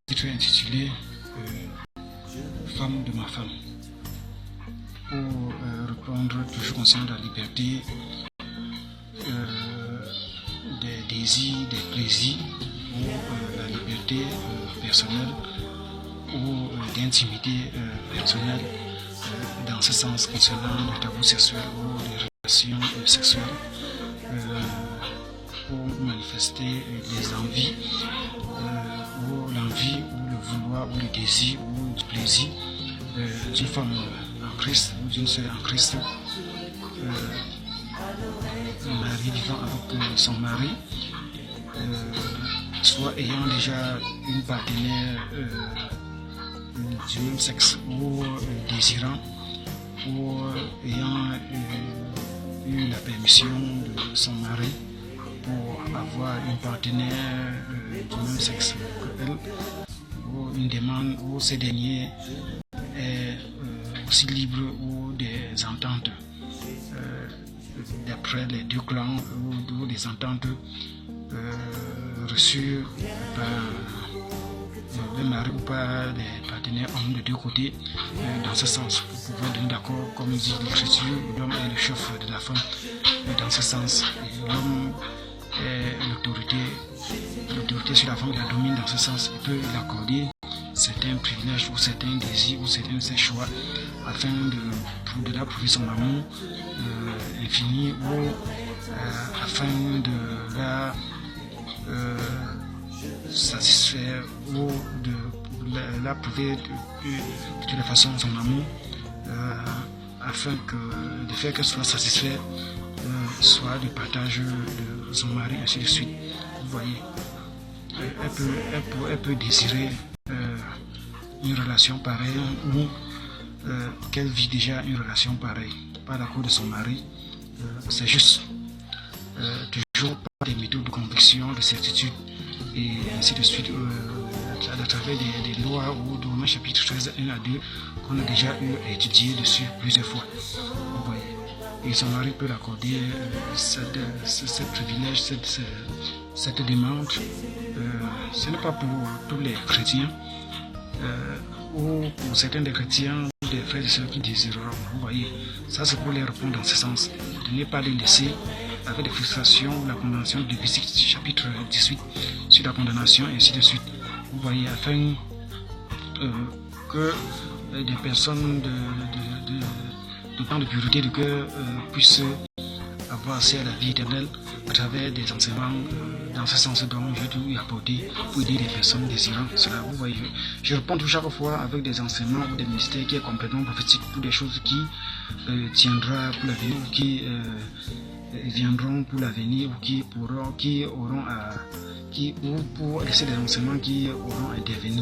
titre intitulé Femme de ma femme. Pour reprendre toujours concernant la liberté des désirs, des plaisirs, ou la liberté personnelle, ou d'intimité personnelle, dans ce sens concernant le tabou sexuel ou les relations sexuelles, pour manifester les envies, ou l'envie, ou le vouloir, ou le désir, ou le plaisir d'une femme en Christ, ou d'une sœur en Christ, un mari vivant avec son mari, soit ayant déjà une partenaire du même sexe, ou désirant, ou ayant eu la permission de son mari pour avoir une partenaire du même sexe qu'elle, ou une demande où ces derniers est aussi libre, ou des ententes d'après les deux clans, ou des ententes reçues par le mari ou par les partenaires hommes de deux côtés. Dans ce sens, vous pouvez donner d'accord, comme dit l'Écriture, l'homme est le chef de la femme. Dans ce sens, l'homme est l'autorité sur la femme, il la domine. Dans ce sens, il peut l'accorder certains privilèges ou certains désirs ou certains ses choix afin de l'approuver son amour infini, ou afin de la satisfaire, ou de l'approuver de toute façon son amour, afin de faire qu'elle soit satisfaite, soit du partage de son mari, ainsi de suite. Vous voyez, elle peut désirer une relation pareille, ou qu'elle vit déjà une relation pareille par l'accord de son mari. C'est juste toujours par des méthodes de conviction, de certitude, et ainsi de suite, à travers des lois, ou dans le chapitre 13, 1 à 2, qu'on a déjà eu à étudier dessus plusieurs fois. Vous voyez, et son mari peut l'accorder ce privilège, cette demande. Ce n'est pas pour tous les chrétiens, ou pour certains des chrétiens, des frères et sœurs qui désireront. Vous voyez, ça c'est pour les répondre dans ce sens, de ne pas les laisser avec des frustrations, la condamnation de Lévitique chapitre 18 sur la condamnation, et ainsi de suite. Vous voyez, afin que des personnes de temps de pureté de cœur puissent avoir accès à la vie éternelle à travers des enseignements dans ce sens dont je vais tout y apporter pour aider les personnes désirant cela. Vous voyez, je réponds tout chaque fois avec des enseignements ou des ministères qui est complètement prophétique pour des choses qui tiendront pour l'avenir, ou qui viendront pour l'avenir, ou pour laisser des enseignements qui auront intervenu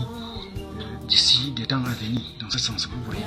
d'ici des temps à venir. Dans ce sens, vous voyez.